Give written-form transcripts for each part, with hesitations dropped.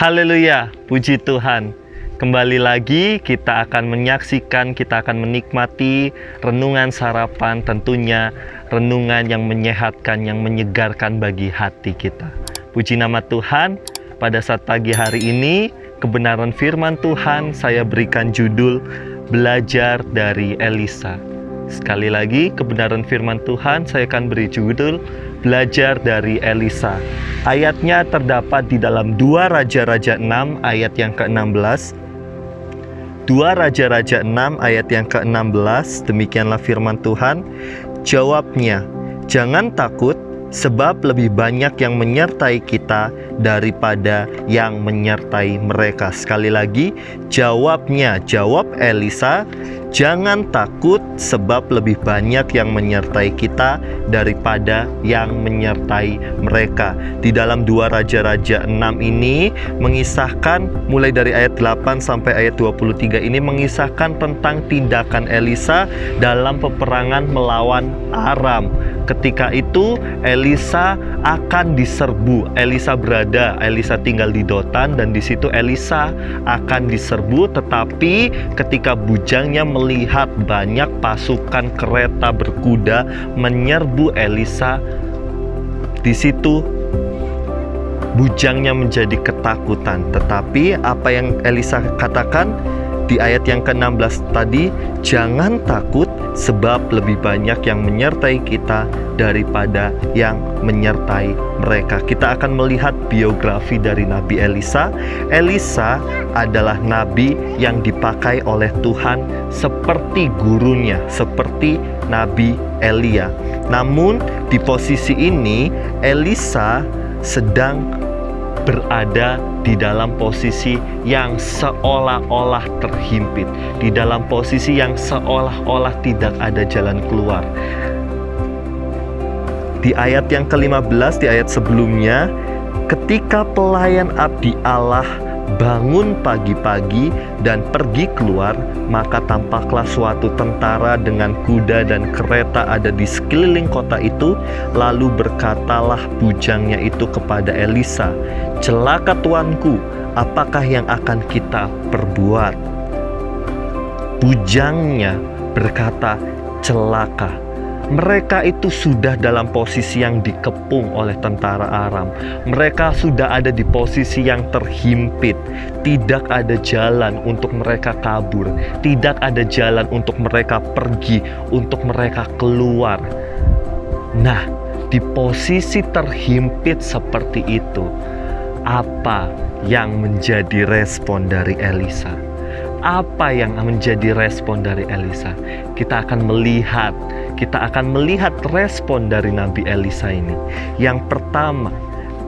Haleluya, puji Tuhan. Kembali lagi kita akan menyaksikan, kita akan menikmati renungan sarapan, tentunya renungan yang menyehatkan, yang menyegarkan bagi hati kita. Puji nama Tuhan, pada saat pagi hari ini, kebenaran firman Tuhan saya berikan judul Belajar dari Elisa. Sekali lagi, kebenaran firman Tuhan saya akan beri judul Belajar dari Elisa. Ayatnya terdapat di dalam 2 Raja-Raja 6 ayat yang ke-16. 2 Raja-Raja 6 ayat yang ke-16, demikianlah firman Tuhan. Jawabnya, jangan takut, sebab lebih banyak yang menyertai kita daripada yang menyertai mereka. Sekali lagi, jawabnya, jawab Elisa, jangan takut, sebab lebih banyak yang menyertai kita daripada yang menyertai mereka. Di dalam 2 Raja-Raja 6 ini mengisahkan, mulai dari ayat 8 sampai ayat 23 ini mengisahkan tentang tindakan Elisa dalam peperangan melawan Aram. Ketika itu Elisa akan diserbu. Elisa tinggal di Dotan, dan di situ Elisa akan diserbu. Tetapi ketika bujangnya melihat banyak pasukan kereta berkuda menyerbu Elisa, di situ bujangnya menjadi ketakutan. Tetapi apa yang Elisa katakan di ayat yang ke-16 tadi, jangan takut, sebab lebih banyak yang menyertai kita daripada yang menyertai mereka. Kita akan melihat biografi dari Nabi Elisa. Elisa adalah nabi yang dipakai oleh Tuhan seperti gurunya, seperti Nabi Elia. Namun di posisi ini Elisa sedang berada di dalam posisi yang seolah-olah terhimpit, di dalam posisi yang seolah-olah tidak ada jalan keluar. Di ayat yang ke-15, di ayat sebelumnya, ketika pelayan abdi Allah bangun pagi-pagi dan pergi keluar, maka tampaklah suatu tentara dengan kuda dan kereta ada di sekeliling kota itu. Lalu berkatalah bujangnya itu kepada Elisa, celaka tuanku, apakah yang akan kita perbuat? Bujangnya berkata, celaka. Mereka itu sudah dalam posisi yang dikepung oleh tentara Aram. Mereka sudah ada di posisi yang terhimpit. Tidak ada jalan untuk mereka kabur. Tidak ada jalan untuk mereka pergi, untuk mereka keluar. Nah, di posisi terhimpit seperti itu, apa yang menjadi respon dari Elisa? Apa yang menjadi respon dari Elisa? Kita akan melihat respon dari Nabi Elisa ini. Yang pertama,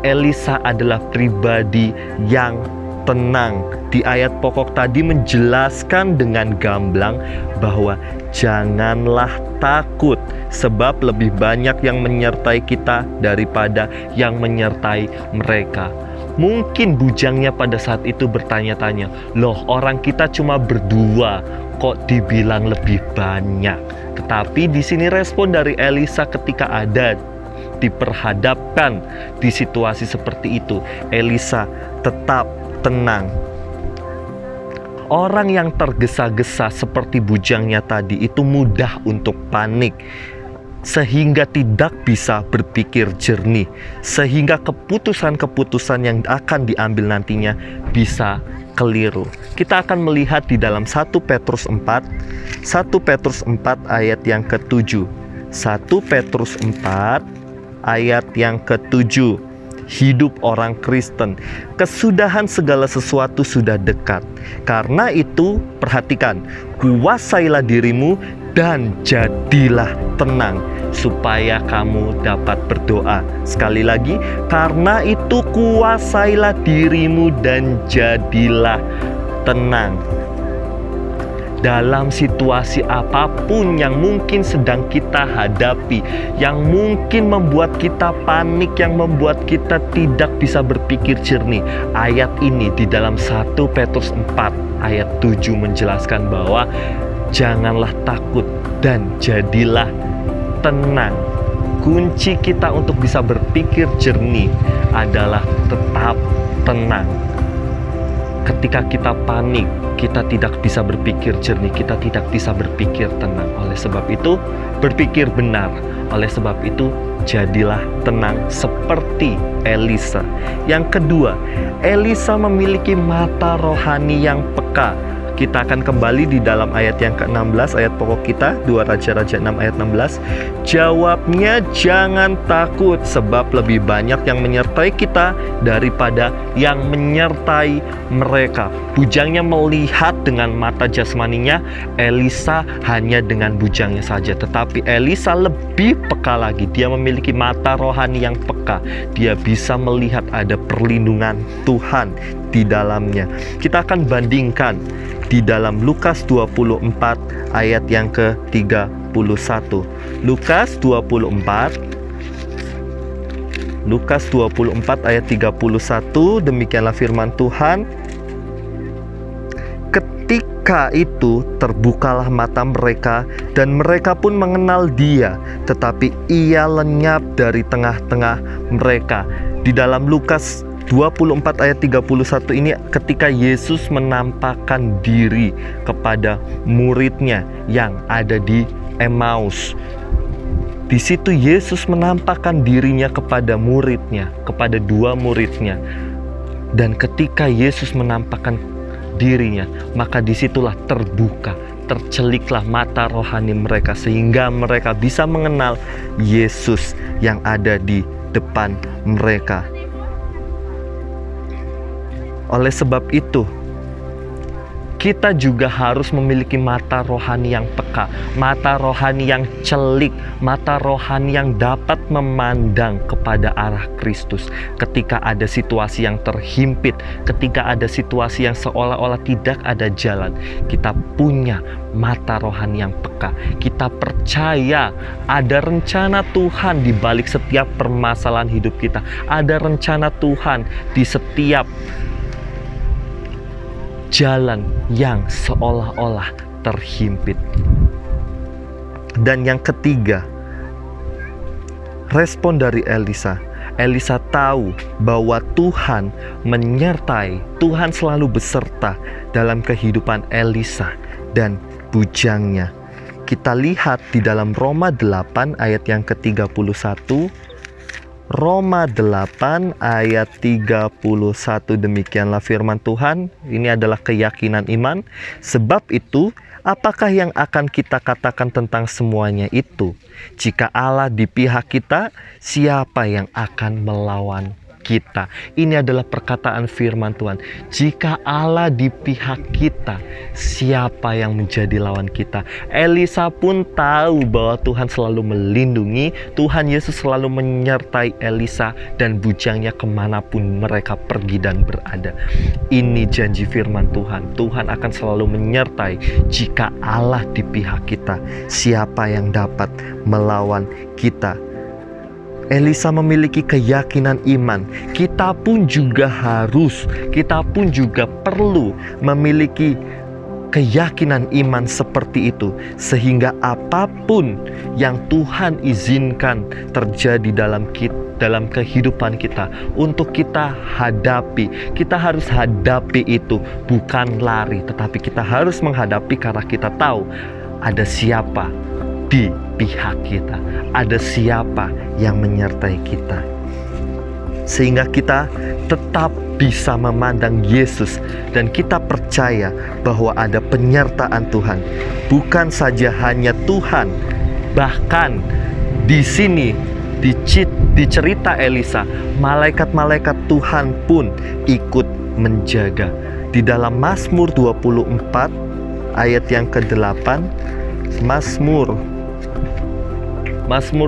Elisa adalah pribadi yang tenang. Di ayat pokok tadi menjelaskan dengan gamblang bahwa janganlah takut, sebab lebih banyak yang menyertai kita daripada yang menyertai mereka. Mungkin bujangnya pada saat itu bertanya-tanya, loh, orang kita cuma berdua, kok dibilang lebih banyak? Tetapi di sini respon dari Elisa ketika ada diperhadapkan di situasi seperti itu, Elisa tetap tenang. Orang yang tergesa-gesa seperti bujangnya tadi itu mudah untuk panik, sehingga tidak bisa berpikir jernih, sehingga keputusan-keputusan yang akan diambil nantinya bisa keliru. Kita akan melihat di dalam 1 Petrus 4 ayat yang ke-7. 1 Petrus 4 ayat yang ke-7. Hidup orang Kristen, kesudahan segala sesuatu sudah dekat. Karena itu, perhatikan, kuasailah dirimu dan jadilah tenang, supaya kamu dapat berdoa. Sekali lagi, karena itu kuasailah dirimu dan jadilah tenang. Dalam situasi apapun yang mungkin sedang kita hadapi, yang mungkin membuat kita panik, yang membuat kita tidak bisa berpikir jernih, ayat ini di dalam 1 Petrus 4 ayat 7 menjelaskan bahwa janganlah takut dan jadilah tenang. Kunci kita untuk bisa berpikir jernih adalah tetap tenang. Ketika kita panik, kita tidak bisa berpikir jernih, kita tidak bisa berpikir tenang. Oleh sebab itu, berpikir benar. Oleh sebab itu, jadilah tenang seperti Elisa. Yang kedua, Elisa memiliki mata rohani yang peka. Kita akan kembali di dalam ayat yang ke-16, ayat pokok kita, 2 Raja-Raja 6 ayat 16. Jawabnya, jangan takut, sebab lebih banyak yang menyertai kita daripada yang menyertai mereka. Bujangnya melihat dengan mata jasmaninya, Elisa hanya dengan bujangnya saja. Tetapi Elisa lebih peka lagi, dia memiliki mata rohani yang peka. Dia bisa melihat ada perlindungan Tuhan di dalamnya. Kita akan bandingkan di dalam Lukas 24 ayat yang ke-31. Lukas 24 ayat 31, demikianlah firman Tuhan. Ketika itu terbukalah mata mereka dan mereka pun mengenal dia, tetapi ia lenyap dari tengah-tengah mereka. Di dalam Lukas 24 ayat 31 ini ketika Yesus menampakkan diri kepada muridnya yang ada di Emmaus. Di situ Yesus menampakkan dirinya kepada muridnya, kepada 2 muridnya. Dan ketika Yesus menampakkan dirinya, maka disitulah terceliklah mata rohani mereka, sehingga mereka bisa mengenal Yesus yang ada di depan mereka. Oleh sebab itu, kita juga harus memiliki mata rohani yang peka, mata rohani yang celik, mata rohani yang dapat memandang kepada arah Kristus. Ketika ada situasi yang terhimpit, ketika ada situasi yang seolah-olah tidak ada jalan, kita punya mata rohani yang peka. Kita percaya ada rencana Tuhan di balik setiap permasalahan hidup kita. Ada rencana Tuhan di setiap jalan yang seolah-olah terhimpit. Dan yang ketiga, respon dari Elisa. Elisa tahu bahwa Tuhan menyertai, Tuhan selalu beserta dalam kehidupan Elisa dan bujangnya. Kita lihat di dalam Roma 8 ayat yang ke-31. Roma 8 ayat 31, demikianlah firman Tuhan. Ini adalah keyakinan iman. Sebab itu, apakah yang akan kita katakan tentang semuanya itu? Jika Allah di pihak kita, siapa yang akan melawan kita? Ini adalah perkataan firman Tuhan. Jika Allah di pihak kita, siapa yang menjadi lawan kita? Elisa pun tahu bahwa Tuhan selalu melindungi, Tuhan Yesus selalu menyertai Elisa dan bujangnya kemanapun mereka pergi dan berada. Ini janji firman Tuhan. Tuhan akan selalu menyertai. Jika Allah di pihak kita, siapa yang dapat melawan kita? Elisa memiliki keyakinan iman. Kita pun juga perlu memiliki keyakinan iman seperti itu, sehingga apapun yang Tuhan izinkan terjadi dalam kehidupan kita, untuk kita hadapi, kita harus hadapi itu, bukan lari, tetapi kita harus menghadapi karena kita tahu ada siapa di pihak kita, ada siapa yang menyertai kita, sehingga kita tetap bisa memandang Yesus dan kita percaya bahwa ada penyertaan Tuhan. Bukan saja hanya Tuhan, bahkan di sini di cerita Elisa, malaikat-malaikat Tuhan pun ikut menjaga. Di dalam Mazmur 24 ayat yang ke-8, Mazmur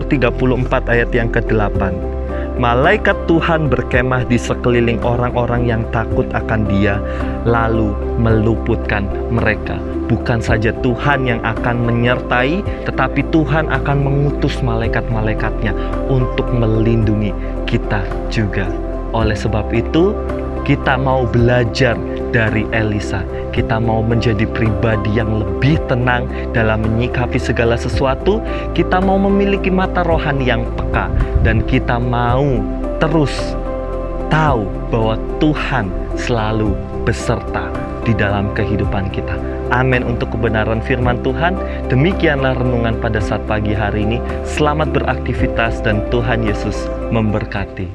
34 ayat yang ke-8. Malaikat Tuhan berkemah di sekeliling orang-orang yang takut akan Dia, lalu meluputkan mereka. Bukan saja Tuhan yang akan menyertai, tetapi Tuhan akan mengutus malaikat-malaikatnya untuk melindungi kita juga. Oleh sebab itu, kita mau belajar dari Elisa. Kita mau menjadi pribadi yang lebih tenang dalam menyikapi segala sesuatu. Kita mau memiliki mata rohani yang peka. Dan kita mau terus tahu bahwa Tuhan selalu beserta di dalam kehidupan kita. Amin untuk kebenaran firman Tuhan. Demikianlah renungan pada saat pagi hari ini. Selamat beraktivitas dan Tuhan Yesus memberkati.